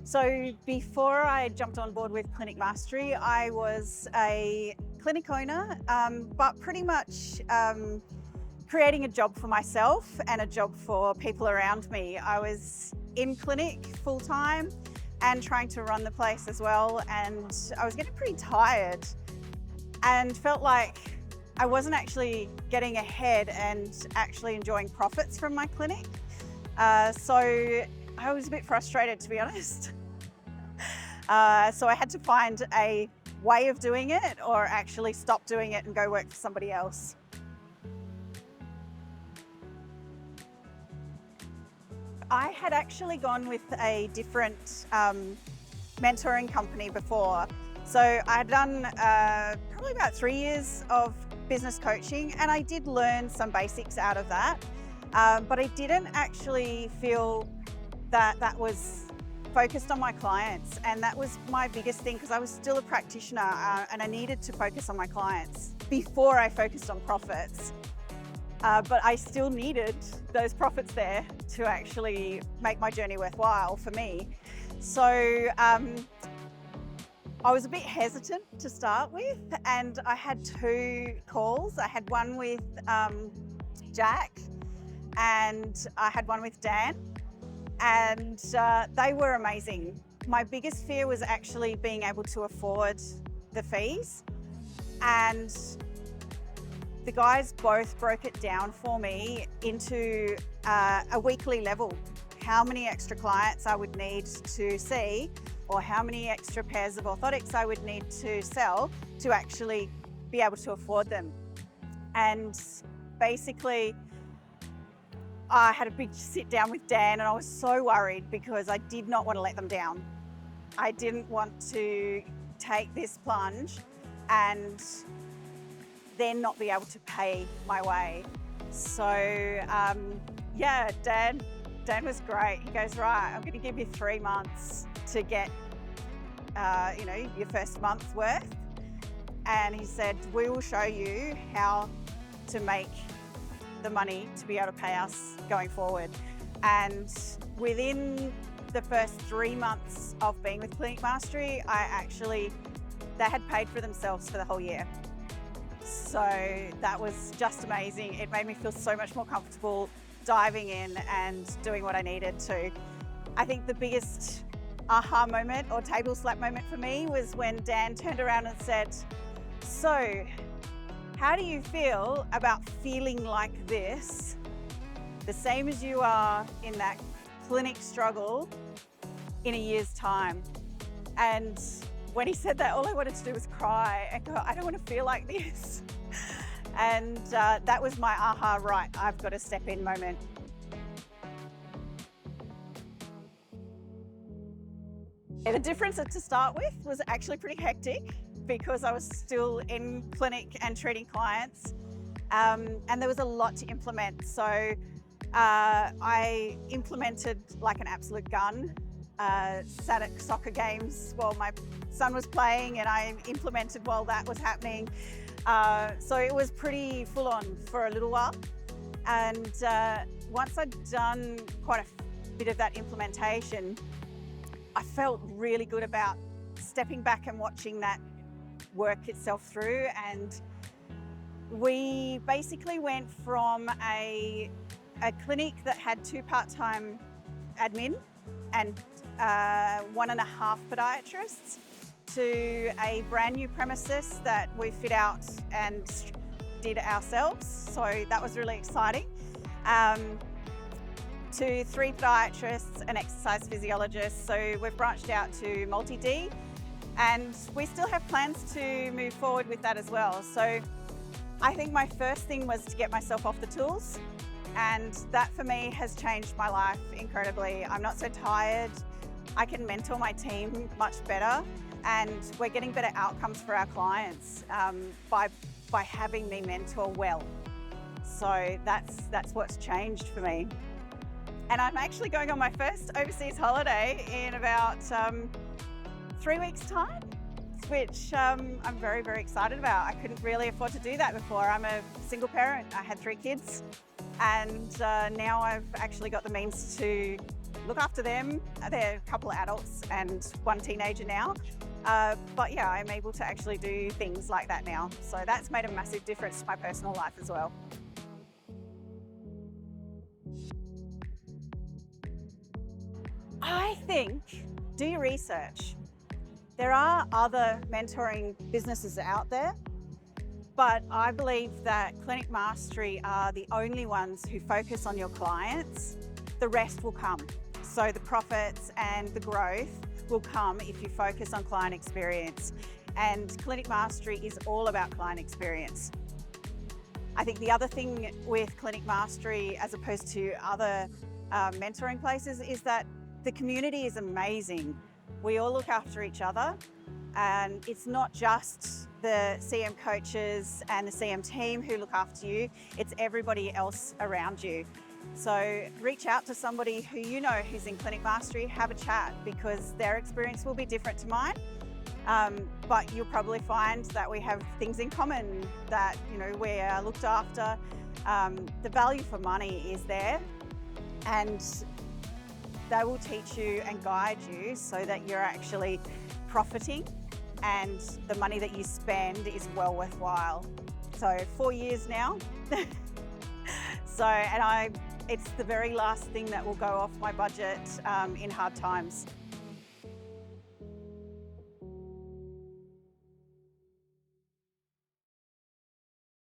So before I jumped on board with Clinic Mastery, I was a clinic owner, but pretty much creating a job for myself and a job for people around me. I was in clinic full time and trying to run the place as well. And I was getting pretty tired and felt like I wasn't actually getting ahead and actually enjoying profits from my clinic. So I was a bit frustrated, to be honest. So I had to find a way of doing it or actually stop doing it and go work for somebody else. I had actually gone with a different mentoring company before. So I had done probably about 3 years of business coaching, and I did learn some basics out of that. But I didn't actually feel that that was focused on my clients, and that was my biggest thing because I was still a practitioner and I needed to focus on my clients before I focused on profits. But I still needed those profits there to actually make my journey worthwhile for me. So I was a bit hesitant to start with, and I had 2 calls. I had one with Jack and I had one with Dan, and they were amazing. My biggest fear was actually being able to afford the fees, and the guys both broke it down for me into a weekly level. How many extra clients I would need to see, or how many extra pairs of orthotics I would need to sell to actually be able to afford them. And basically, I had a big sit down with Dan, and I was so worried because I did not want to let them down. I didn't want to take this plunge and then not be able to pay my way. So yeah, Dan was great. He goes, right, I'm going to give you 3 months to get your first month's worth. And he said, we will show you how to make the money to be able to pay us going forward. And within the first 3 months of being with Clinic Mastery, they had paid for themselves for the whole year. So that was just amazing. It made me feel so much more comfortable diving in and doing what I needed to. I think the biggest aha moment or table slap moment for me was when Dan turned around and said, so how do you feel about feeling like this, the same as you are in that clinic struggle in a year's time? And when he said that, all I wanted to do was cry and go, I don't want to feel like this. And that was my aha, right, I've got to step in moment. The difference to start with was actually pretty hectic because I was still in clinic and treating clients, and there was a lot to implement. So I implemented like an absolute gun, sat at soccer games while my son was playing, and I implemented while that was happening. So it was pretty full on for a little while. And once I'd done quite a bit of that implementation, I felt really good about stepping back and watching that work itself through. And we basically went from a clinic that had 2 part-time admin and 1.5 podiatrists to a brand new premises that we fit out and did ourselves. So that was really exciting. To 3 podiatrists, an exercise physiologist. So we've branched out to multi-D, and we still have plans to move forward with that as well. So I think my first thing was to get myself off the tools, and that for me has changed my life incredibly. I'm not so tired. I can mentor my team much better, and we're getting better outcomes for our clients by having me mentor well. So that's what's changed for me. And I'm actually going on my first overseas holiday in about 3 weeks' time, which I'm very, very excited about. I couldn't really afford to do that before. I'm a single parent. I had 3 kids, and now I've actually got the means to look after them. They're a couple of adults and one teenager now. But yeah, I'm able to actually do things like that now. So that's made a massive difference to my personal life as well. I think do your research. There are other mentoring businesses out there, but I believe that Clinic Mastery are the only ones who focus on your clients. The rest will come. So the profits and the growth will come if you focus on client experience. And Clinic Mastery is all about client experience. I think the other thing with Clinic Mastery, as opposed to other mentoring places, is that the community is amazing. We all look after each other, and it's not just the CM coaches and the CM team who look after you, it's everybody else around you. So reach out to somebody who you know who's in Clinic Mastery, have a chat, because their experience will be different to mine. But you'll probably find that we have things in common, that we are looked after. The value for money is there, and they will teach you and guide you so that you're actually profiting, and the money that you spend is well worthwhile. So 4 years now. It's the very last thing that will go off my budget in hard times.